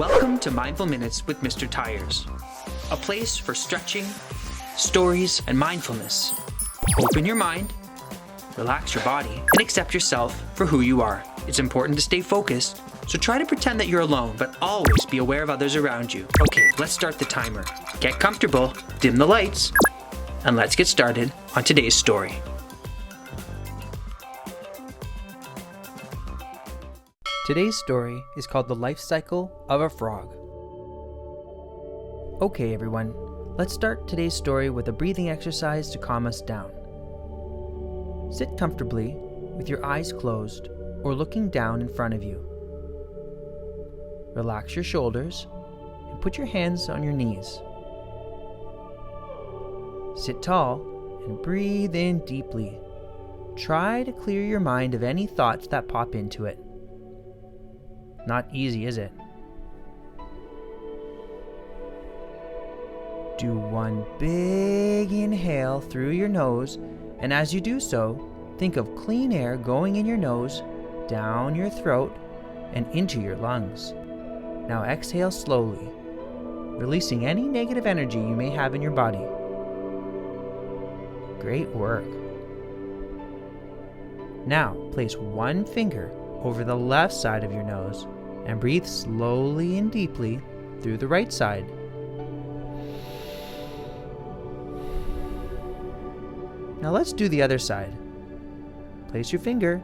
Welcome to Mindful Minutes with Mr. Tires, a place for stretching, stories, and mindfulness. Open your mind, relax your body, and accept yourself for who you are. It's important to stay focused, so try to pretend that you're alone, but always be aware of others around you. Okay, let's start the timer. Get comfortable, dim the lights, and let's get started on today's story. Today's story is called The Life Cycle of a Frog. Okay everyone, let's start today's story with a breathing exercise to calm us down. Sit comfortably with your eyes closed or looking down in front of you. Relax your shoulders and put your hands on your knees. Sit tall and breathe in deeply. Try to clear your mind of any thoughts that pop into it. Not easy, is it? Do one big inhale through your nose, and as you do so, think of clean air going in your nose, down your throat, and into your lungs. Now exhale slowly, releasing any negative energy you may have in your body. Great work. Now place one finger over the left side of your nose and breathe slowly and deeply through the right side. Now let's do the other side. Place your finger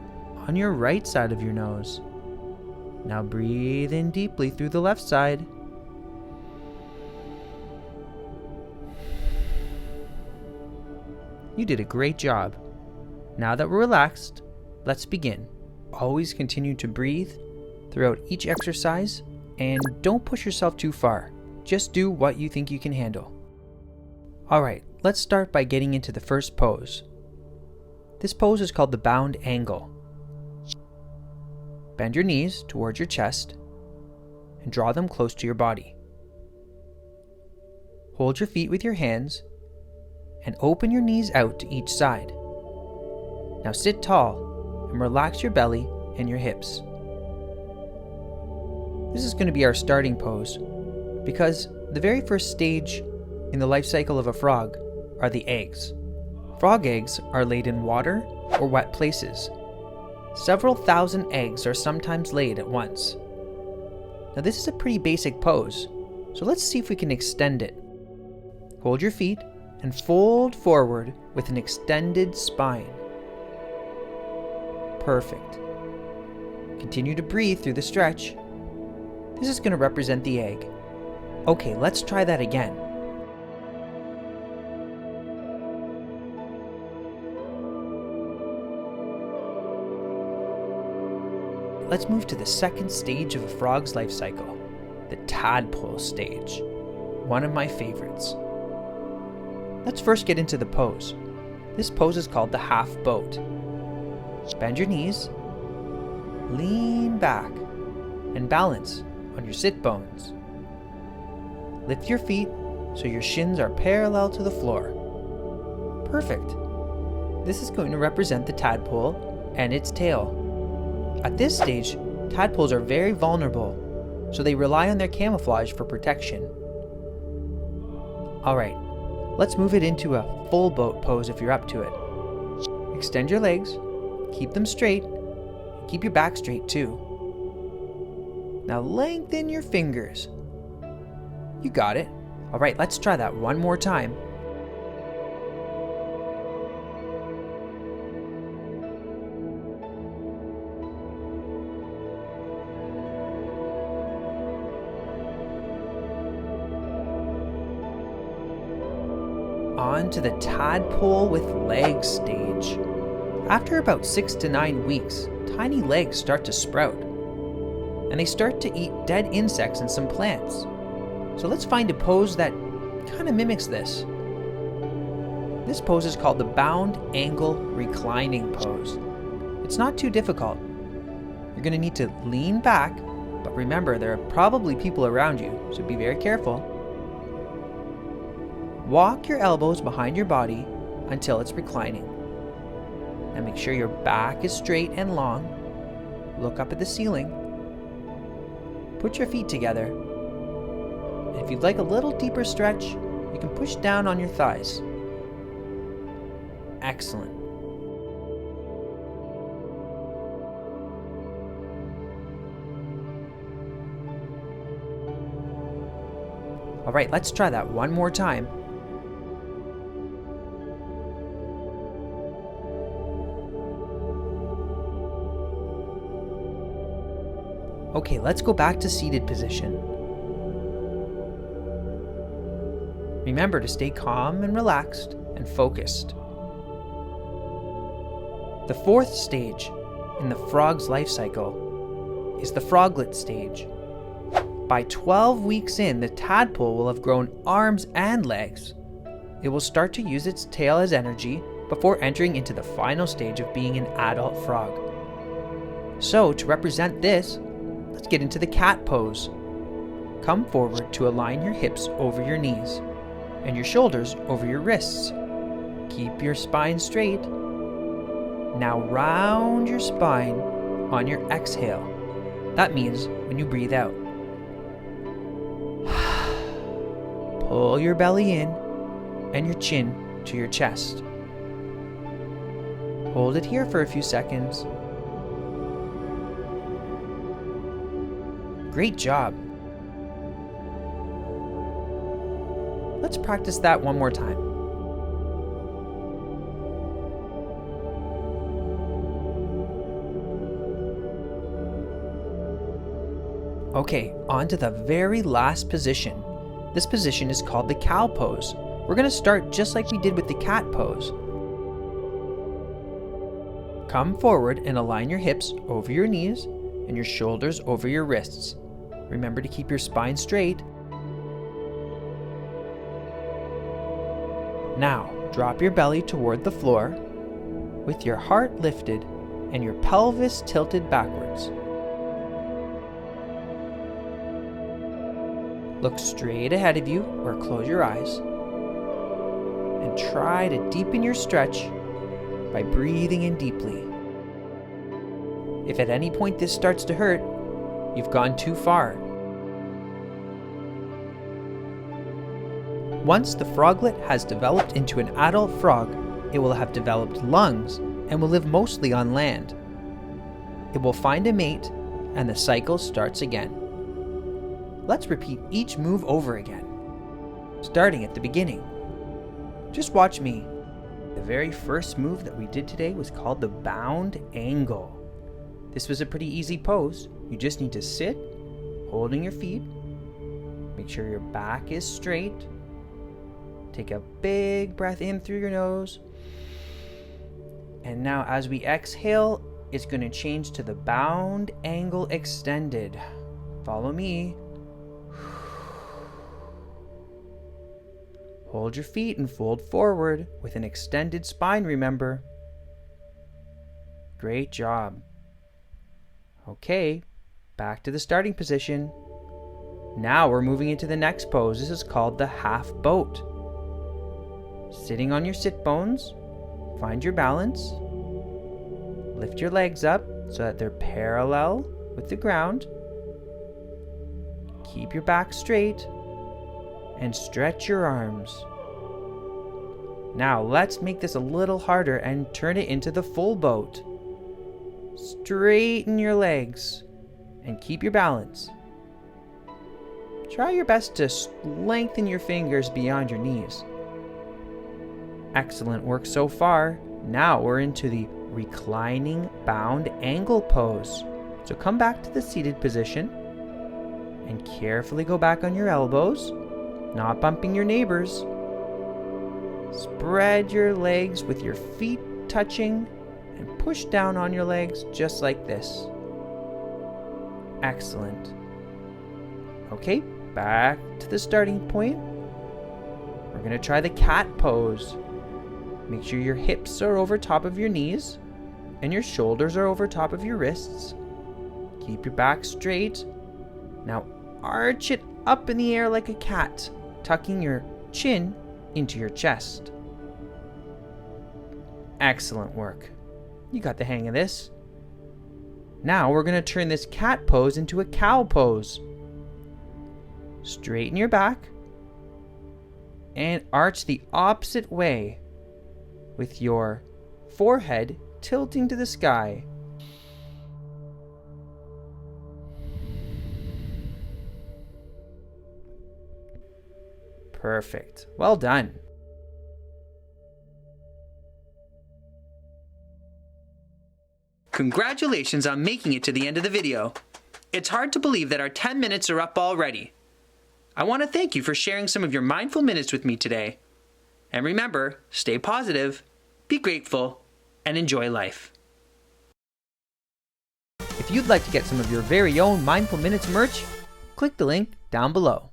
on your right side of your nose. Now breathe in deeply through the left side. You did a great job. Now that we're relaxed, let's begin. Always continue to breathe throughout each exercise and don't push yourself too far. Just do what you think you can handle. Alright, let's start by getting into the first pose. This pose is called the bound angle. Bend your knees towards your chest and draw them close to your body. Hold your feet with your hands and open your knees out to each side. Now sit tall and relax your belly and your hips. This is going to be our starting pose because the very first stage in the life cycle of a frog are the eggs. Frog eggs are laid in water or wet places. Several thousand eggs are sometimes laid at once. Now this is a pretty basic pose, so let's see if we can extend it. Hold your feet and fold forward with an extended spine. Perfect. Continue to breathe through the stretch. This is going to represent the egg. Okay, let's try that again. Let's move to the second stage of a frog's life cycle, the tadpole stage, one of my favorites. Let's first get into the pose. This pose is called the half boat. Bend your knees, lean back, and balance on your sit bones. Lift your feet so your shins are parallel to the floor. Perfect. This is going to represent the tadpole and its tail. At this stage, tadpoles are very vulnerable, so they rely on their camouflage for protection. Alright, let's move it into a full boat pose if you're up to it. Extend your legs, keep them straight, and keep your back straight too. Now lengthen your fingers. You got it. Alright, let's try that one more time. On to the tadpole with legs stage. After about 6 to 9 weeks, tiny legs start to sprout, and they start to eat dead insects and some plants. So let's find a pose that kind of mimics this. This pose is called the bound angle reclining pose. It's not too difficult. You're going to need to lean back, but remember there are probably people around you, so be very careful. Walk your elbows behind your body until it's reclining. Now make sure your back is straight and long. Look up at the ceiling. Put your feet together. And if you'd like a little deeper stretch, you can push down on your thighs. Excellent. All right, let's try that one more time. Okay, let's go back to seated position. Remember to stay calm and relaxed and focused. The fourth stage in the frog's life cycle is the froglet stage. By 12 weeks in, the tadpole will have grown arms and legs. It will start to use its tail as energy before entering into the final stage of being an adult frog. So, to represent this, let's get into the cat pose. Come forward to align your hips over your knees and your shoulders over your wrists. Keep your spine straight. Now round your spine on your exhale. That means when you breathe out. Pull your belly in and your chin to your chest. Hold it here for a few seconds. Great job. Let's practice that one more time. Okay, on to the very last position. This position is called the cow pose. We're going to start just like we did with the cat pose. Come forward and align your hips over your knees and your shoulders over your wrists. Remember to keep your spine straight. Now, drop your belly toward the floor with your heart lifted and your pelvis tilted backwards. Look straight ahead of you or close your eyes and try to deepen your stretch by breathing in deeply. If at any point this starts to hurt, you've gone too far. Once the froglet has developed into an adult frog, it will have developed lungs and will live mostly on land. It will find a mate and the cycle starts again. Let's repeat each move over again, starting at the beginning. Just watch me. The very first move that we did today was called the bound angle. This was a pretty easy pose. You just need to sit, holding your feet. Make sure your back is straight. Take a big breath in through your nose. And now as we exhale, it's going to change to the bound angle extended. Follow me. Hold your feet and fold forward with an extended spine, remember. Great job. Okay, back to the starting position. Now we're moving into the next pose. This is called the half boat. Sitting on your sit bones, find your balance. Lift your legs up so that they're parallel with the ground. Keep your back straight and stretch your arms. Now let's make this a little harder and turn it into the full boat. Straighten your legs and keep your balance. Try your best to lengthen your fingers beyond your knees. Excellent work so far. Now we're into the reclining bound angle pose. So come back to the seated position and carefully go back on your elbows, not bumping your neighbors. Spread your legs with your feet touching and push down on your legs just like this. Excellent. Okay, back to the starting point. We're going to try the cat pose. Make sure your hips are over top of your knees and your shoulders are over top of your wrists. Keep your back straight. Now arch it up in the air like a cat, tucking your chin into your chest. Excellent work. You got the hang of this. Now we're going to turn this cat pose into a cow pose. Straighten your back and arch the opposite way with your forehead tilting to the sky. Perfect. Well done. Congratulations on making it to the end of the video. It's hard to believe that our 10 minutes are up already. I want to thank you for sharing some of your mindful minutes with me today. And remember, stay positive, be grateful, and enjoy life. If you'd like to get some of your very own Mindful Minutes merch, click the link down below.